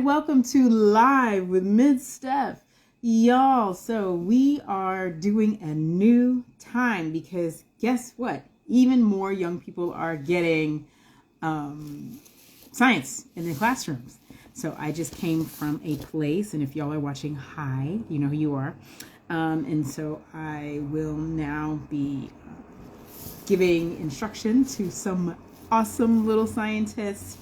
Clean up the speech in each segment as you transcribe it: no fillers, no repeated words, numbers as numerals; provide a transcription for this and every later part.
Welcome to Live with Ms. Steph. Y'all, so we are doing a new time because guess what? Even more young people are getting science in their classrooms. So I just came from a place, and if y'all are watching, hi, you know who you are. And so I will now be giving instruction to some awesome little scientists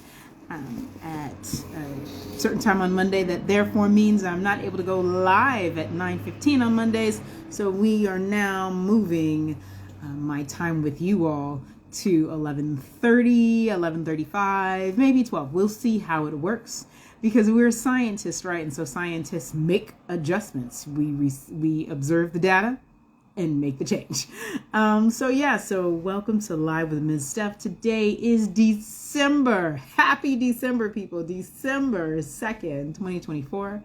at a certain time on Monday. That therefore means I'm not able to go live at 9:15 on Mondays. So we are now moving my time with you all to 11:30, 11:35, maybe 12. We'll see how it works because we're scientists, right? And so scientists make adjustments. We observe the data and make the change. So welcome to Live with Ms. Steph. Today is December. Happy December, people. December 2nd, 2024.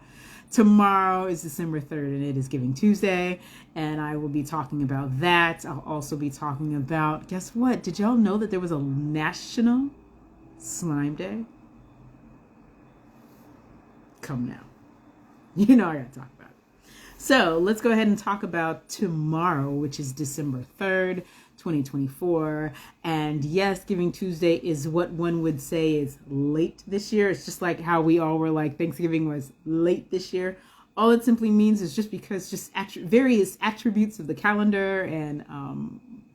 Tomorrow is December 3rd, and it is Giving Tuesday, and I will be talking about that. I'll also be talking about, guess what? Did y'all know that there was a National Slime Day? Come now. You know I gotta talk about it. So let's go ahead and talk about tomorrow, which is December 3rd, 2024. And yes, Giving Tuesday is what one would say is late this year. It's just like how we all were like Thanksgiving was late this year. All it simply means is just because various attributes of the calendar and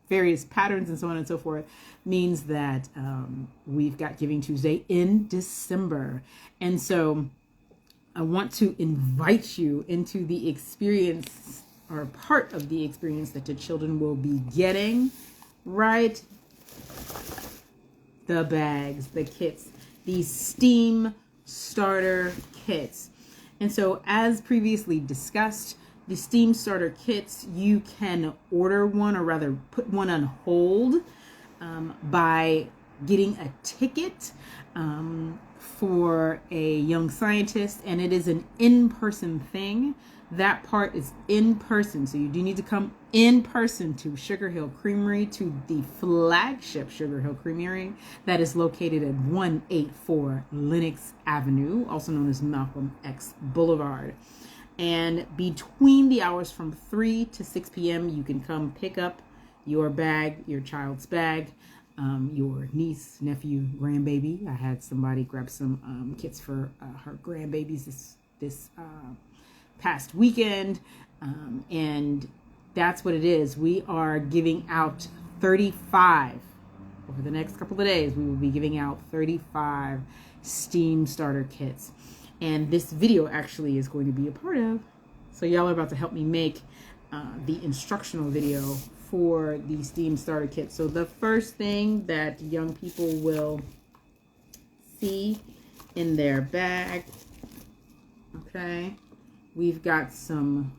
various patterns and so on and so forth means that we've got Giving Tuesday in December. And so I want to invite you into the experience, or part of the experience, that the children will be getting, right? The bags, the kits, these STEAM starter kits. And so as previously discussed, the STEAM starter kits, you can order one, or rather put one on hold by getting a ticket for a young scientist, and it is an in-person thing. That part is in person, so you do need to come in person to Sugar Hill Creamery, to the flagship Sugar Hill Creamery that is located at 184 Lenox Avenue, also known as Malcolm X Boulevard. And between the hours from 3 to 6 p.m., you can come pick up your bag, your child's bag, your niece, nephew, grandbaby. I had somebody grab some kits for her grandbabies this past weekend, and that's what it is. We are giving out 35 over the next couple of days. We will be giving out 35 STEAM starter kits, and this video actually is going to be a part of. So y'all are about to help me make the instructional video for the STEAM starter kit. So the first thing that young people will see in their bag, okay, we've got some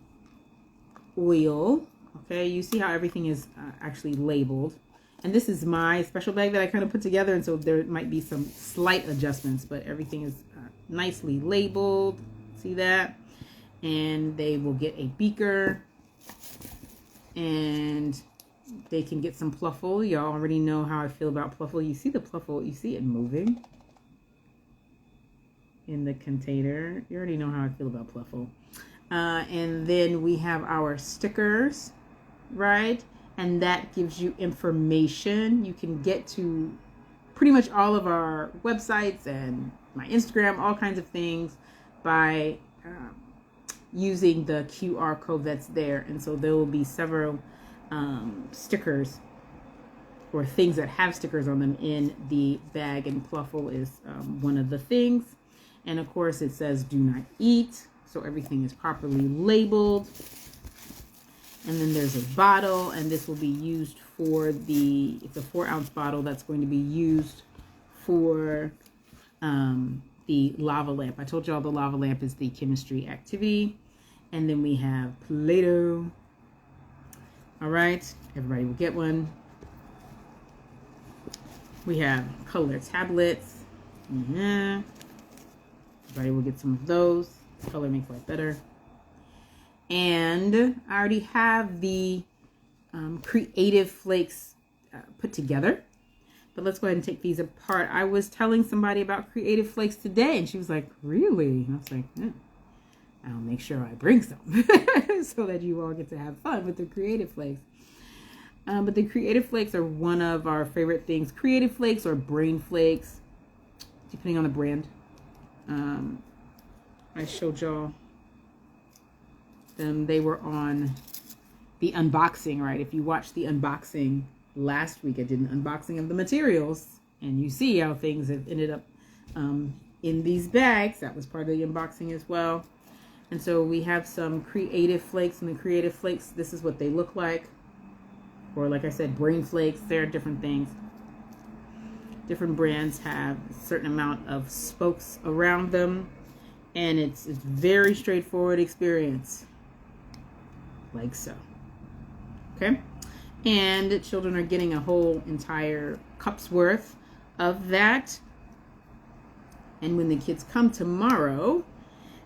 oil. Okay, you see how everything is actually labeled, and this is my special bag that I kind of put together, and so there might be some slight adjustments, but everything is nicely labeled. See that? And they will get a beaker, and they can get some Pluffle. Y'all already know how I feel about Pluffle. You see the Pluffle, you see it moving in the container. You already know how I feel about Pluffle. And then we have our stickers, right? And that gives you information. You can get to pretty much all of our websites and my Instagram, all kinds of things, by using the QR code that's there. And so there will be several stickers or things that have stickers on them in the bag, and Pluffle is one of the things. And of course it says do not eat, so everything is properly labeled. And then there's a bottle, and this will be used for it's a 4-ounce bottle that's going to be used for the lava lamp. I told y'all the lava lamp is the chemistry activity. And then we have Play-Doh. All right, everybody will get one. We have color tablets. Everybody will get some of those. Color makes life better. And I already have the Creative Flakes put together. But let's go ahead and take these apart. I was telling somebody about Creative Flakes today, and she was like, really? And I was like, I'll make sure I bring some so that you all get to have fun with the Creative Flakes. But the Creative Flakes are one of our favorite things. Creative Flakes or Brain Flakes, depending on the brand. I showed y'all them. They were on the unboxing, right? If you watched the unboxing last week, I did an unboxing of the materials, and you see how things have ended up in these bags. That was part of the unboxing as well. And so we have some Creative Flakes, and the Creative Flakes, this is what they look like. Or like I said, Brain Flakes, they're different things. Different brands have a certain amount of spokes around them, and it's a very straightforward experience, like so. Okay, and children are getting a whole entire cup's worth of that. And when the kids come tomorrow,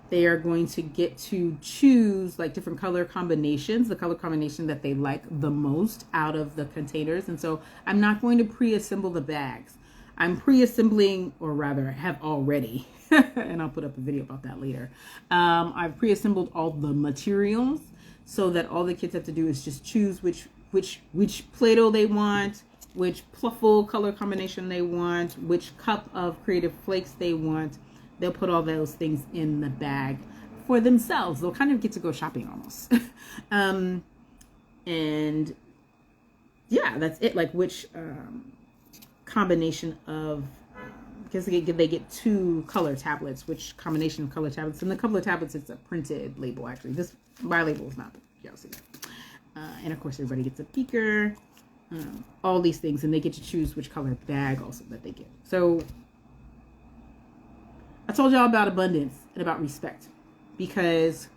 they are going to get to choose like different color combinations, the color combination that they like the most out of the containers. And so I'm not going to pre-assemble the bags. I'm pre-assembling, or rather I have already, and I'll put up a video about that later. I've pre-assembled all the materials so that all the kids have to do is just choose which Play-Doh they want, which Pluffle color combination they want, which cup of Creative Flakes they want. They'll put all those things in the bag for themselves. They'll kind of get to go shopping almost. And yeah, that's it. Like which combination of, because they get 2 color tablets, which combination of color tablets. And the color tablets, it's a printed label actually. This, my label is not, y'all see that. And of course everybody gets a beaker, all these things, and they get to choose which color bag also that they get. So I told y'all about abundance and about respect, because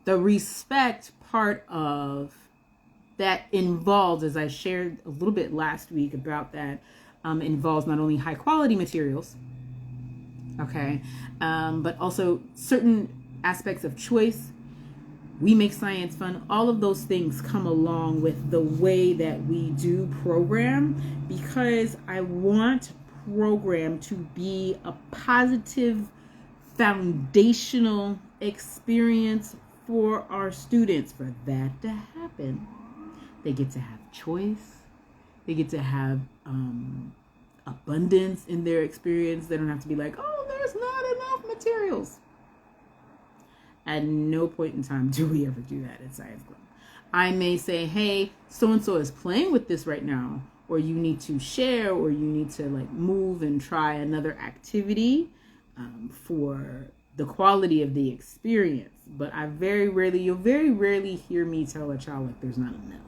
the respect part of that involves, as I shared a little bit last week about that, involves not only high quality materials, okay, but also certain aspects of choice. We make science fun. All of those things come along with the way that we do program, because I want program to be a positive foundational experience for our students. For that to happen, they get to have choice, they get to have abundance in their experience. They don't have to be like, oh, there's not enough materials. At no point in time do we ever do that at Science Club. I may say, hey, so-and-so is playing with this right now, or you need to share, or you need to like move and try another activity for the quality of the experience. But you'll very rarely hear me tell a child like there's not enough.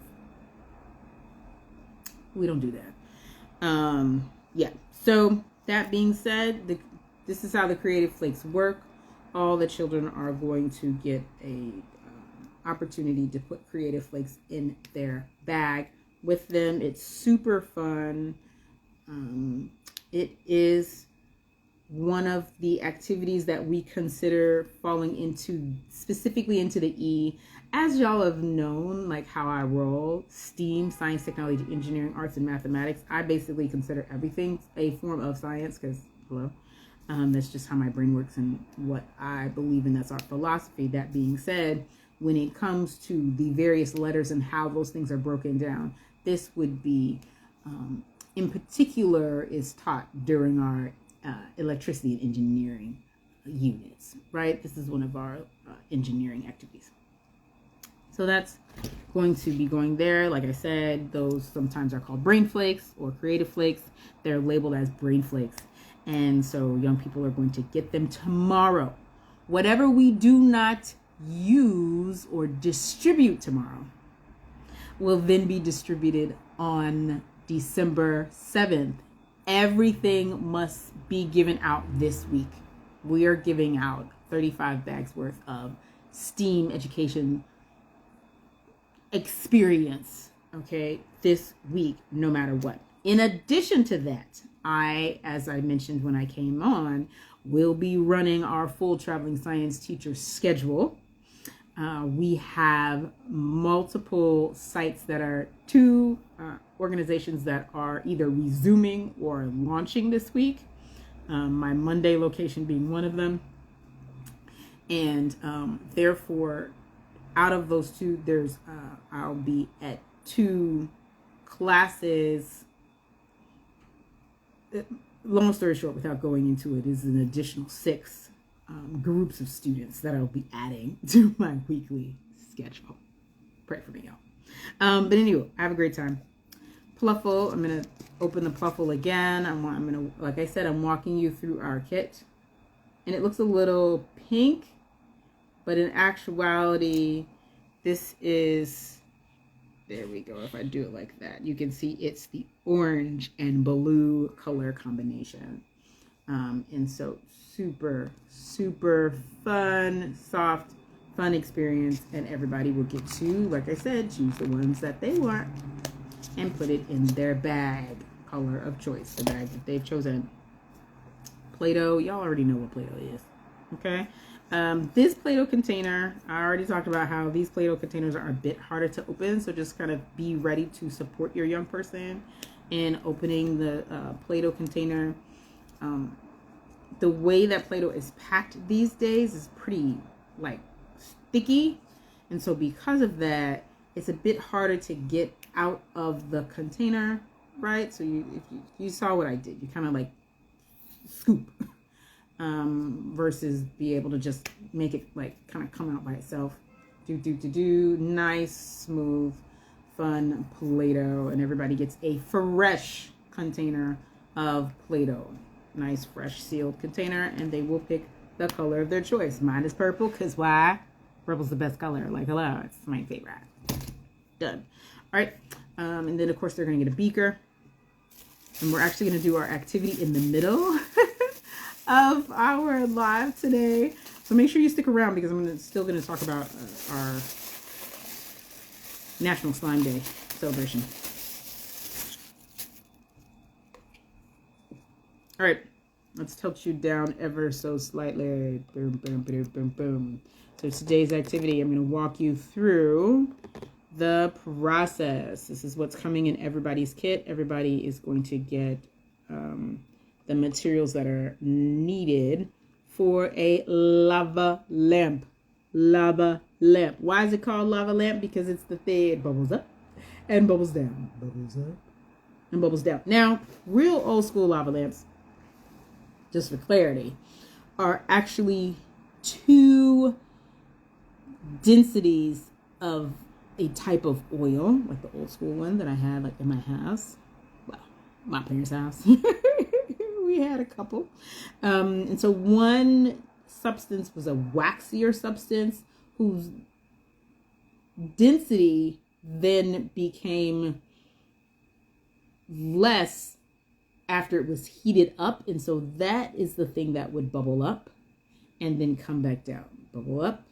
We don't do that. Yeah. So that being said, this is how the Creative Flakes work. All the children are going to get a opportunity to put Creative Flakes in their bag with them. It's super fun. It is one of the activities that we consider falling specifically into the E. As y'all have known, like how I roll, STEAM, science, technology, engineering, arts, and mathematics, I basically consider everything a form of science, because, hello, that's just how my brain works and what I believe in. That's our philosophy. That being said, when it comes to the various letters and how those things are broken down, this would be, in particular, is taught during our electricity and engineering units, right? This is one of our engineering activities. So that's going to be going there. Like I said, those sometimes are called Brain Flakes or Creative Flakes. They're labeled as Brain Flakes. And so young people are going to get them tomorrow. Whatever we do not use or distribute tomorrow will then be distributed on December 7th. Everything must be given out this week. We are giving out 35 bags worth of STEAM education experience, okay, this week, no matter what. In addition to that, as I mentioned when I came on, will be running our full traveling science teacher schedule. We have multiple sites that are two organizations that are either resuming or launching this week. My Monday location being one of them. And therefore, out of those two, I'll be at two classes. Long story short, without going into it, is an additional 6 groups of students that I'll be adding to my weekly schedule. Pray for me, y'all. But anyway, I have a great time. Pluffle, I'm going to open the Pluffle again. I'm going to, like I said, I'm walking you through our kit. And it looks a little pink, but in actuality, this is, there we go. If I do it like that, you can see it's the orange and blue color combination. And so super, super fun, soft, fun experience. And everybody will get to, like I said, choose the ones that they want and put it in their bag, color of choice, the bag that they've chosen. Play-Doh, y'all already know what Play-Doh is, okay? This Play-Doh container, I already talked about how these Play-Doh containers are a bit harder to open, so just kind of be ready to support your young person in opening the Play-Doh container. The way that Play-Doh is packed these days is pretty, like, sticky, and so because of that, it's a bit harder to get out of the container, right? So if you saw what I did, you kind of like scoop versus be able to just make it like kind of come out by itself. Nice, smooth, fun Play-Doh, and everybody gets a fresh container of Play-Doh. Nice, fresh, sealed container, and they will pick the color of their choice. Mine is purple, because why? Purple's the best color. Like, hello, it's my favorite. Done. All right, and then of course they're going to get a beaker, and we're actually going to do our activity in the middle of our live today. So make sure you stick around, because I'm still going to talk about our National Slime Day celebration. All right, let's tilt you down ever so slightly. Boom, boom, boom, boom, boom. So today's activity, I'm going to walk you through the process. This is what's coming in everybody's kit. Everybody is going to get the materials that are needed for a lava lamp. Lava lamp. Why is it called lava lamp? Because it's the thing, it bubbles up and bubbles down. Bubbles up and bubbles down. Now, real old school lava lamps, just for clarity, are actually 2 densities of a type of oil, like the old school one that I had like in my house. Well, my parents' house. We had a couple. And so one substance was a waxier substance whose density then became less after it was heated up. And so that is the thing that would bubble up and then come back down. Bubble up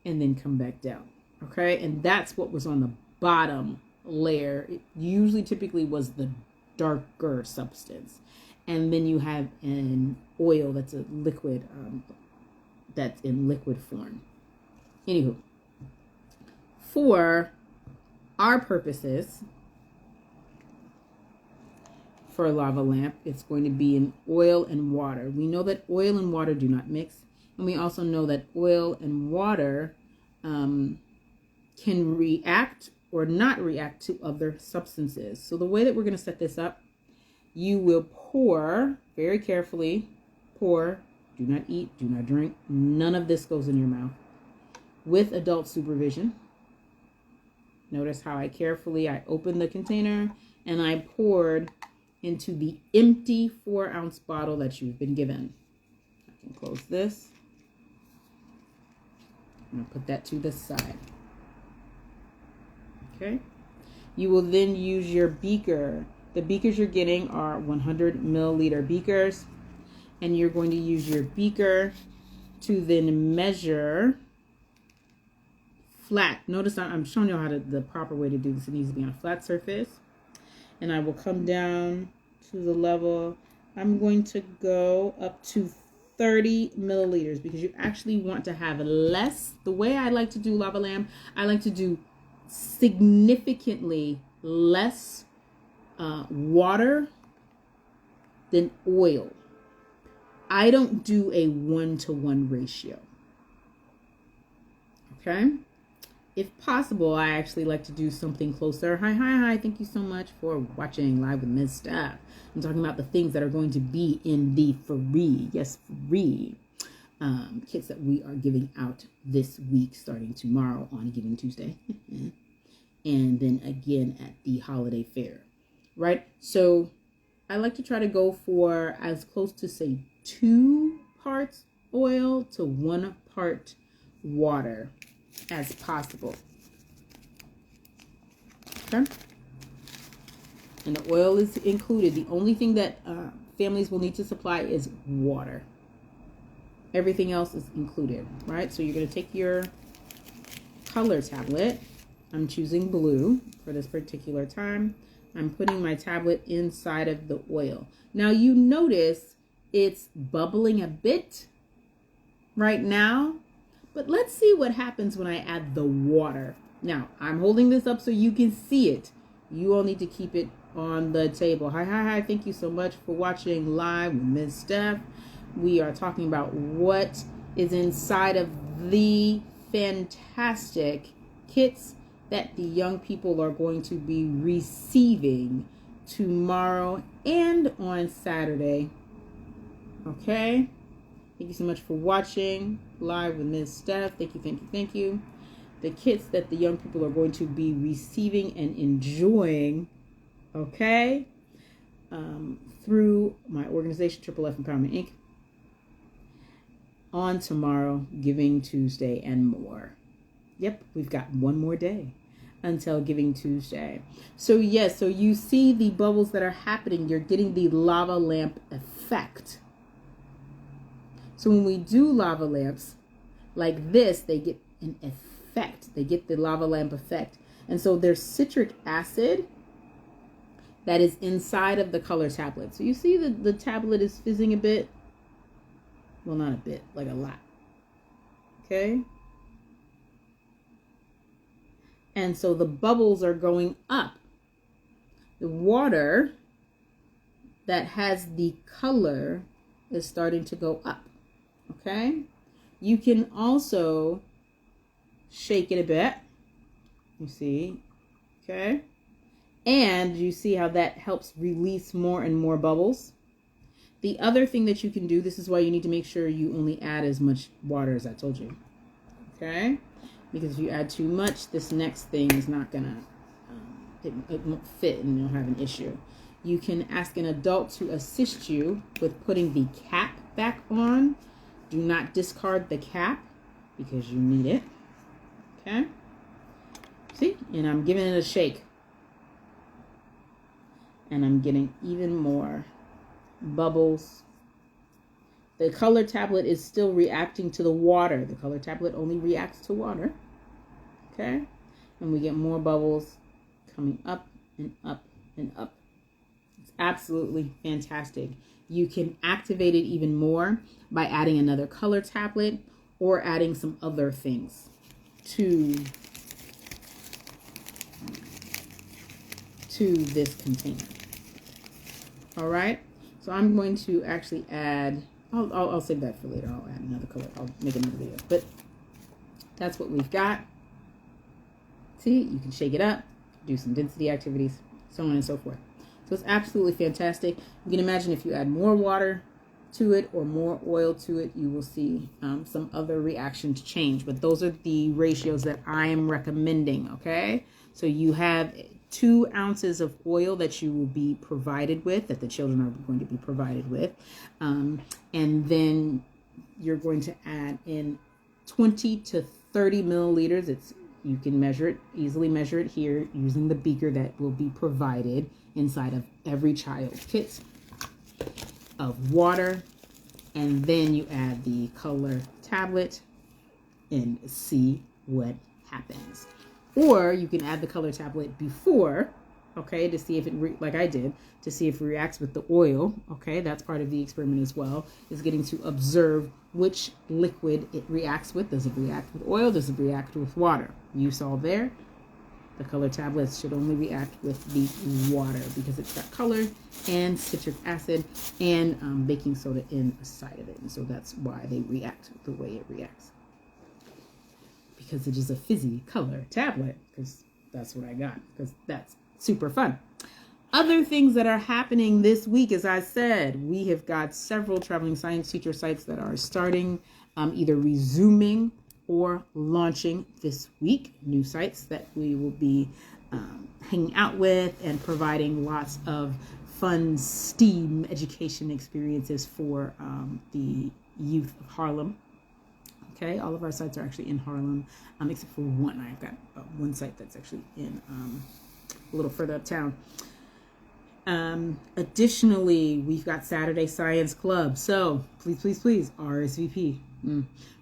and then come back down. Okay, and that's what was on the bottom layer. It usually typically was the darker substance. And then you have an oil that's a liquid, that's in liquid form. Anywho, for our purposes, for a lava lamp, it's going to be in oil and water. We know that oil and water do not mix. And we also know that oil and water can react or not react to other substances. So the way that we're going to set this up, you will pour very carefully. Pour. Do not eat. Do not drink. None of this goes in your mouth. With adult supervision. Notice how I carefully, I opened the container and I poured into the empty 4-ounce bottle that you've been given. I can close this. I'm going to put that to the side. Okay. You will then use your beaker. The beakers you're getting are 100 milliliter beakers. And you're going to use your beaker to then measure flat. Notice I'm showing you how the proper way to do this. It needs to be on a flat surface. And I will come down to the level. I'm going to go up to 30 milliliters because you actually want to have less. The way I like to do lava lamp, I like to do significantly less water than oil. I don't do a 1-to-1 ratio. Okay? If possible, I actually like to do something closer. Hi. Thank you so much for watching Live with Ms. Steph. I'm talking about the things that are going to be in the free kits that we are giving out this week, starting tomorrow on Giving Tuesday. And then again at the holiday fair, right? So I like to try to go for as close to, say, 2 parts oil to 1 part water as possible. Okay. And the oil is included. The only thing that families will need to supply is water. Everything else is included, right? So you're going to take your color tablet. I'm choosing blue for this particular time. I'm putting my tablet inside of the oil. Now you notice it's bubbling a bit right now, but let's see what happens when I add the water. Now I'm holding this up so you can see it. You all need to keep it on the table. Hi. Thank you so much for watching Live with Ms. Steph. We are talking about what is inside of the fantastic kits that the young people are going to be receiving tomorrow and on Saturday. Okay? Thank you so much for watching Live with Ms. Steph. Thank you. The kits that the young people are going to be receiving and enjoying, okay, through my organization, Triple F Empowerment Inc., on tomorrow, Giving Tuesday, and more. Yep, we've got one more day until Giving Tuesday. So yes, so you see the bubbles that are happening. You're getting the lava lamp effect. So when we do lava lamps like this, they get an effect. They get the lava lamp effect. And so there's citric acid that is inside of the color tablet. So you see the tablet is fizzing a bit. Well, not a bit, like a lot. Okay? And so the bubbles are going up. The water that has the color is starting to go up. Okay? You can also shake it a bit. You see? Okay? And you see how that helps release more and more bubbles. The other thing that you can do, this is why you need to make sure you only add as much water as I told you. Okay? Because if you add too much, this next thing is not gonna, it won't fit and you'll have an issue. You can ask an adult to assist you with putting the cap back on. Do not discard the cap because you need it. Okay? See? And I'm giving it a shake. And I'm getting even more bubbles. The color tablet is still reacting to the water. The color tablet only reacts to water. Okay? And we get more bubbles coming up and up and up. It's absolutely fantastic. You can activate it even more by adding another color tablet or adding some other things to this container. All right? So I'm going to actually add, I'll save that for later. I'll add another color. I'll make another video. But that's what we've got. See, you can shake it up, do some density activities, so on and so forth. So it's absolutely fantastic. You can imagine if you add more water to it or more oil to it, you will see some other reactions change. But those are the ratios that I am recommending, okay? So you have 2 ounces of oil that you will be provided with, that the children are going to be provided with. And then you're going to add in 20 to 30 milliliters. You can measure it, easily measure it here using the beaker that will be provided inside of every child's kit of water. And then you add the color tablet and see what happens. Or you can add the color tablet before okay, to see if it, like I did, to see if it reacts with the oil. Okay, that's part of the experiment as well, is getting to observe which liquid it reacts with. Does it react with oil? Does it react with water? You saw there, the color tablets should only react with the water because it's got color and citric acid and baking soda inside of it. And so that's why they react the way it reacts. Because it is a fizzy color tablet, because that's what I got, because that's super fun. Other things that are happening this week, as I said, we have got several traveling science teacher sites that are starting, either resuming or launching this week. New sites that we will be hanging out with and providing lots of fun STEAM education experiences for the youth of Harlem. Okay, all of our sites are actually in Harlem, except for one. I've got one site that's actually in a little further uptown. Additionally, we've got Saturday Science Club. So please, RSVP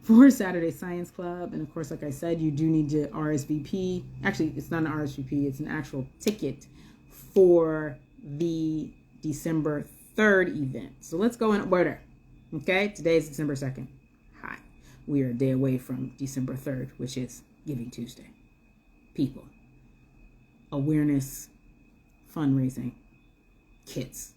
for Saturday Science Club. And of course, like I said, you do need to RSVP. Actually, it's not an RSVP. It's an actual ticket for the December 3rd event. So let's go in order. Okay, today is December 2nd. Hi. We are a day away from December 3rd, which is Giving Tuesday. People. Awareness. Fundraising. Kids.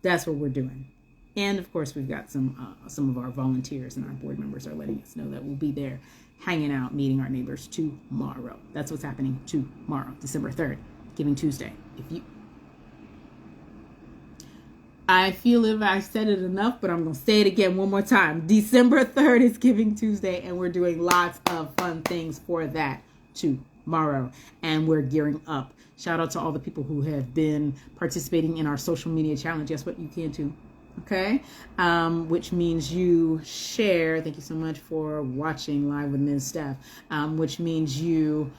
That's what we're doing. And of course, we've got some of our volunteers and our board members are letting us know that we'll be there hanging out, meeting our neighbors tomorrow. That's what's happening tomorrow, December 3rd, Giving Tuesday. I feel if I said it enough, but I'm going to say it again one more time. December 3rd is Giving Tuesday, and we're doing lots of fun things for that tomorrow. And we're gearing up. Shout out to all the people who have been participating in our social media challenge. Guess what? You can too. Okay? Which means you share. Thank you so much for watching Live with Ms. Steph. Which means you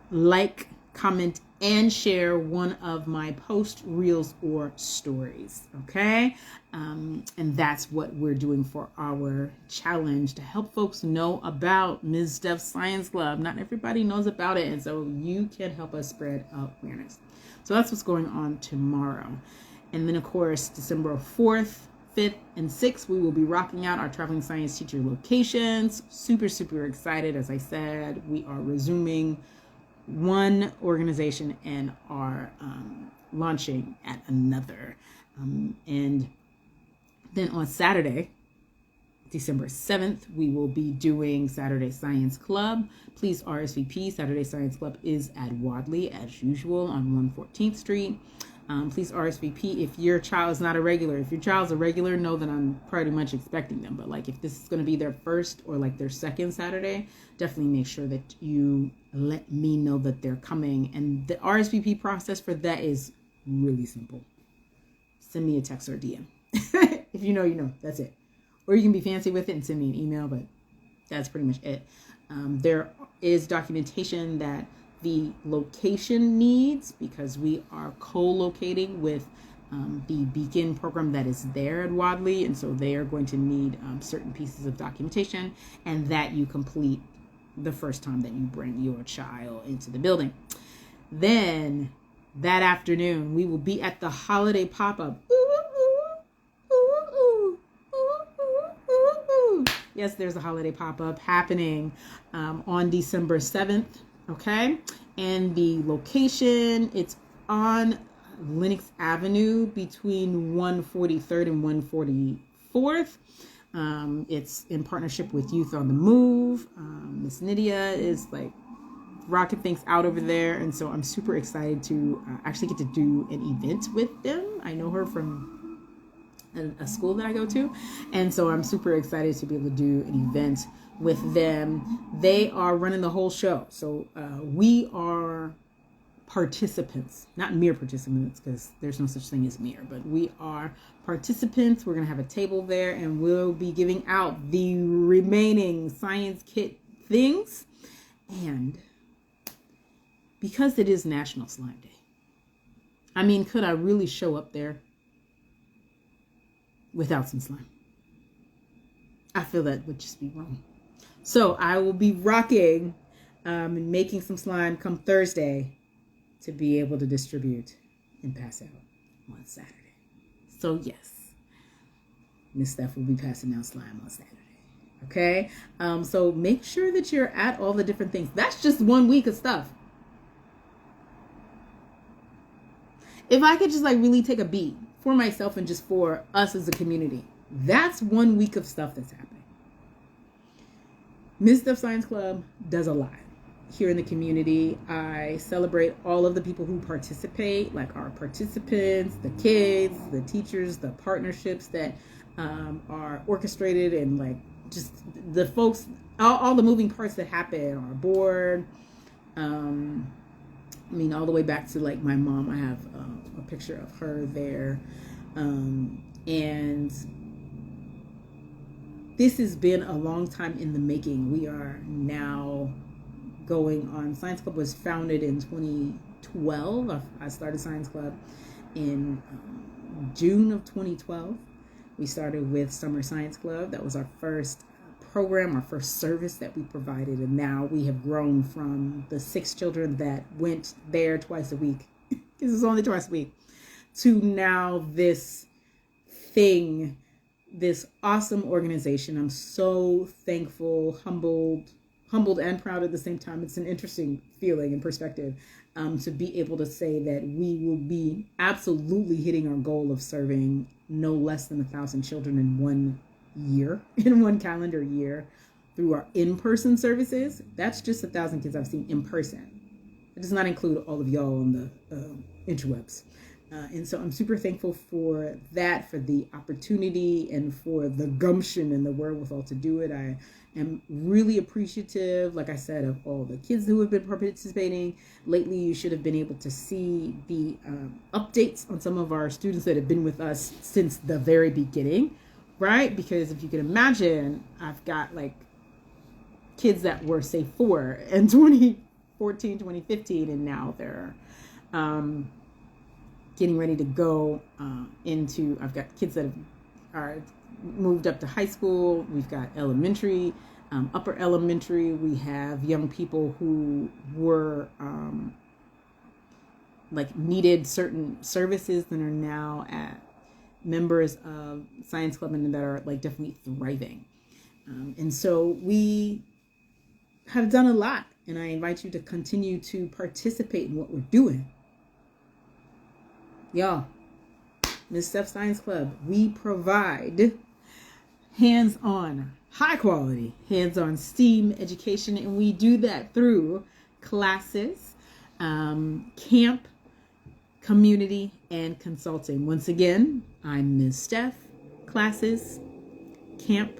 like, comment, and share one of my post reels or stories. Okay? And that's what we're doing for our challenge, to help folks know about Ms. Steph's Science Club. Not everybody knows about it, and so you can help us spread awareness. So that's what's going on tomorrow. And then, of course, December 4th, 5th, and 6th, we will be rocking out our traveling science teacher locations. Super, super excited. As I said, we are resuming one organization and are launching at another. And then on Saturday, December 7th, we will be doing Saturday Science Club. Please RSVP. Saturday Science Club is at Wadley, as usual, on 114th Street. Please RSVP if your child is not a regular. If your child's a regular, know that I'm pretty much expecting them. But like if this is going to be their first or like their second Saturday, definitely make sure that you let me know that they're coming. And the RSVP process for that is really simple. Send me a text or DM. If you know, you know. That's it. Or you can be fancy with it and send me an email, but that's pretty much it. There is documentation that the location needs, because we are co-locating with the Beacon program that is there at Wadley, and so they are going to need certain pieces of documentation, and that you complete the first time that you bring your child into the building. Then that afternoon, we will be at the holiday pop-up. Yes, there's a holiday pop-up happening on December 7th. Okay, and the location, it's on Lenox Avenue between 143rd and 144th. It's in partnership with Youth on the Move. Miss Nydia is like rocking things out over there, and so I'm super excited to actually get to do an event with them. I know her from a school that I go to, and so I'm super excited to be able to do an event with them. They are running the whole show, so we are participants, not mere participants, because there's no such thing as mere, but we are participants. We're gonna have a table there, and we'll be giving out the remaining science kit things. And because it is National Slime Day, I mean, could I really show up there without some slime? I feel that would just be wrong. So I will be rocking and making some slime come Thursday to be able to distribute and pass out on Saturday. So yes, Miss Steph will be passing out slime on Saturday. Okay, so make sure that you're at all the different things. That's just 1 week of stuff. If I could just like really take a beat for myself and just for us as a community, that's 1 week of stuff that's happening. Miss Steph Science Club does a lot here in the community. I celebrate all of the people who participate, like our participants, the kids, the teachers, the partnerships that are orchestrated, and like just the folks, all the moving parts that happen, our board. I mean, all the way back to like my mom. I have a picture of her there. And this has been a long time in the making. We are now going on. Science Club was founded in 2012. I started Science Club in June of 2012. We started with Summer Science Club. That was our first program, our first service that we provided. And now we have grown from the 6 children that went there twice a week. This is only twice a week. To now this thing, this awesome organization. I'm so thankful, humbled and proud at the same time. It's an interesting feeling and perspective to be able to say that we will be absolutely hitting our goal of serving no less than 1,000 children in 1 year, in 1 calendar year, through our in-person services. That's just 1,000 kids I've seen in person. It does not include all of y'all on the interwebs. And so I'm super thankful for that, for the opportunity and for the gumption and the wherewithal to do it. I am really appreciative, like I said, of all the kids who have been participating. Lately, you should have been able to see the updates on some of our students that have been with us since the very beginning, right? Because if you can imagine, I've got like kids that were, say, 4 in 2014, 2015, and now they're getting ready to go into, I've got kids that are moved up to high school. We've got elementary, upper elementary. We have young people who were like needed certain services that are now at members of Science Club and that are like definitely thriving. And so we have done a lot, and I invite you to continue to participate in what we're doing. Y'all, Miss Steph Science Club, we provide hands-on, high quality, hands-on STEAM education, and we do that through classes, camp, community, and consulting. Once again, I'm Ms. Steph. Classes, camp,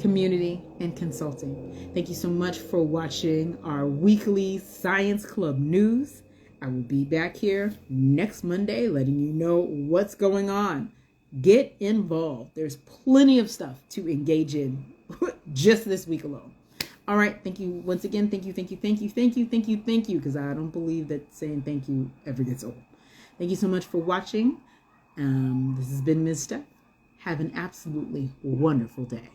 community, and consulting. Thank you so much for watching our weekly Science Club news. I will be back here next Monday letting you know what's going on. Get involved. There's plenty of stuff to engage in just this week alone. All right. Thank you once again. Thank you, because I don't believe that saying thank you ever gets old. Thank you so much for watching. This has been Ms. Steph. Have an absolutely wonderful day.